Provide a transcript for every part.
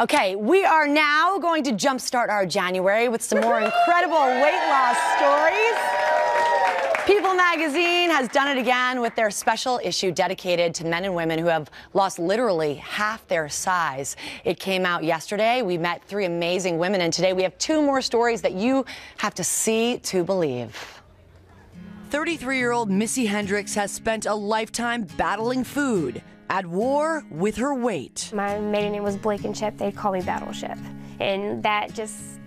Okay, we are now going to jumpstart our January with some more incredible weight loss stories. People magazine has done it again with their special issue dedicated to men and women who have lost literally half their size. It came out yesterday. We met 3 amazing women, and today we have 2 more stories that you have to see to believe. 33-year-old Missy Hendricks has spent a lifetime battling food, at war with her weight. My maiden name was Blankenship. They call me Battleship. And that just,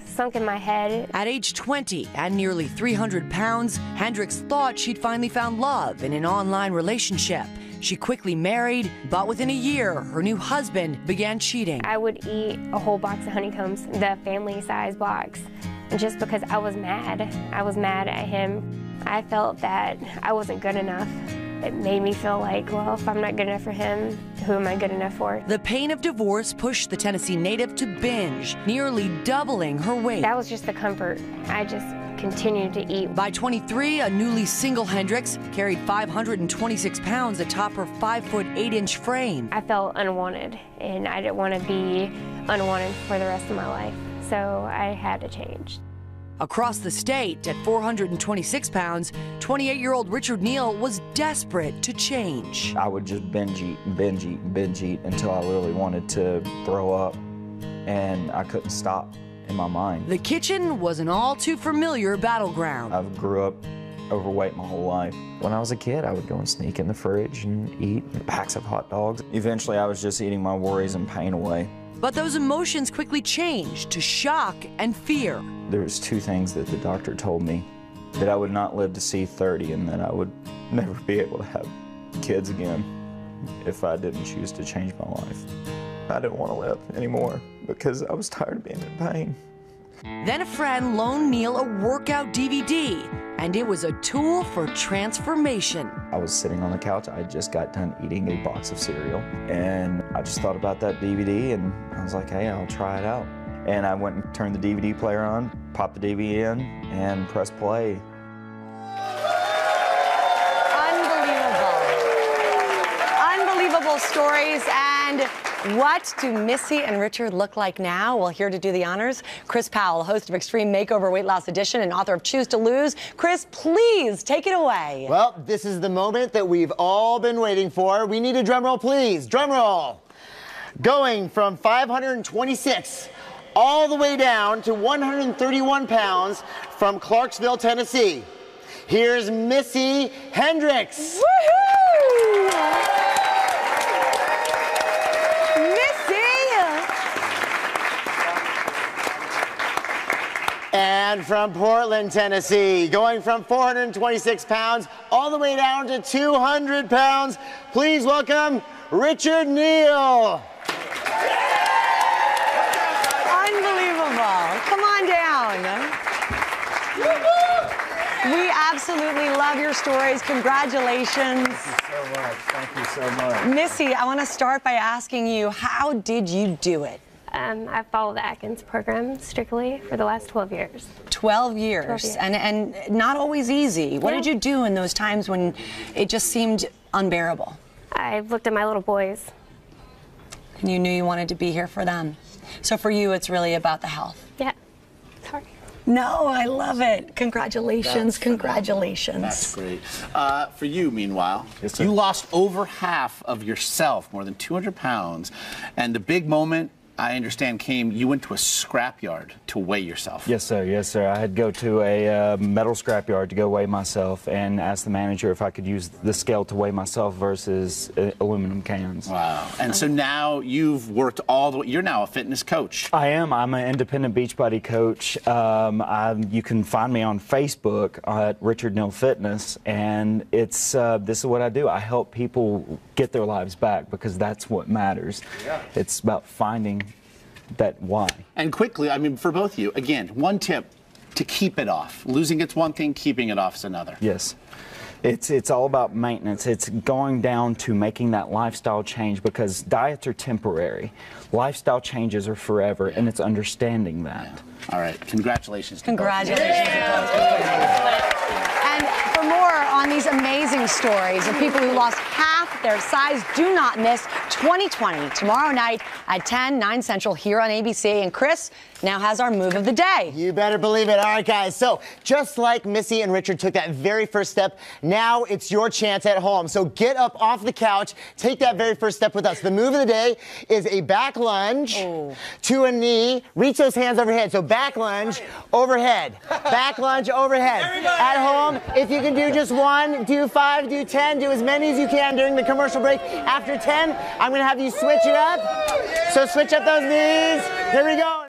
sunk in my head. At age 20 and nearly 300 pounds, Hendricks thought she'd finally found love in an online relationship. She quickly married, but within a year, her new husband began cheating. I would eat a whole box of honeycombs, the family-size box, just because I was mad. I was mad at him. I felt that I wasn't good enough. It made me feel like, well, if I'm not good enough for him, who am I good enough for? The pain of divorce pushed the Tennessee native to binge, nearly doubling her weight. That was just the comfort. I just continued to eat. By 23, a newly single Hendricks carried 526 pounds atop her 5'8" frame. I felt unwanted, and I didn't want to be unwanted for the rest of my life, so I had to change. Across the state, at 426 pounds, 28-year-old Richard Neal was desperate to change. I would just binge eat and binge eat and binge eat until I literally wanted to throw up, and I couldn't stop in my mind. The kitchen was an all-too-familiar battleground. I grew up overweight my whole life. When I was a kid, I would go and sneak in the fridge and eat packs of hot dogs. Eventually, I was just eating my worries and pain away. But those emotions quickly changed to shock and fear. There was 2 things that the doctor told me: that I would not live to see 30 and that I would never be able to have kids again if I didn't choose to change my life. I didn't want to live anymore because I was tired of being in pain. Then a friend loaned Neal a workout DVD, and it was a tool for transformation. I was sitting on the couch. I just got done eating a box of cereal, and I just thought about that DVD, and I was like, hey, I'll try it out. And I went and turned the DVD player on, popped the DVD in, and pressed play. Unbelievable stories. And what do Missy and Richard look like now? Well, here to do the honors, Chris Powell, host of Extreme Makeover Weight Loss Edition and author of Choose to Lose. Chris, please take it away. Well, this is the moment that we've all been waiting for. We need a drum roll, please. Drum roll. Going from 526 all the way down to 131 pounds from Clarksville, Tennessee. Here's Missy Hendricks. Woohoo! And from Portland, Tennessee, going from 426 pounds all the way down to 200 pounds, please welcome Richard Neal. Unbelievable. Come on down. We absolutely love your stories. Congratulations. Thank you so much. Thank you so much. Missy, I want to start by asking you, how did you do it? I followed the Atkins program strictly for the last 12 years. 12 years. 12 years. And not always easy. What did you do in those times when it just seemed unbearable? I looked at my little boys. And you knew you wanted to be here for them. So for you, it's really about the health. Yeah. Sorry. No, I love it. Congratulations. Congratulations. That's great. For you, meanwhile, Yes, sir. you lost over half of yourself, more than 200 pounds. And the big moment, I understand, came, you went to a scrapyard to weigh yourself. Yes, sir. Yes, sir. I had to go to a metal scrapyard to go weigh myself and ask the manager if I could use the scale to weigh myself versus aluminum cans. Wow. And so now you've worked all the way, you're now a fitness coach. I am. I'm an independent Beachbody coach. You can find me on Facebook at Richard Neal Fitness, and it's this is what I do. I help people get their lives back because that's what matters. Yeah. It's about finding that why. And quickly, I mean, for both of you, again, one tip to keep it off. Losing it's one thing, keeping it off is another. Yes. It's all about maintenance. It's going down to making that lifestyle change because diets are temporary. Lifestyle changes are forever, and it's understanding that. Yeah. All right. Congratulations. Congratulations. And for more on these amazing stories of people who lost half their size. Do not miss 2020 tomorrow night at 10, 9 Central here on ABC. And Chris now has our move of the day. You better believe it. All right, guys. So just like Missy and Richard took that very first step, now it's your chance at home. So get up off the couch, take that very first step with us. The move of the day is a back lunge to a knee. Reach those hands overhead. So back lunge overhead. Back lunge overhead. At home, if you can do just 1, do 5, do 10, do as many as you can during the commercial break. After 10, I'm going to have you switch it up. So switch up those knees. Here we go.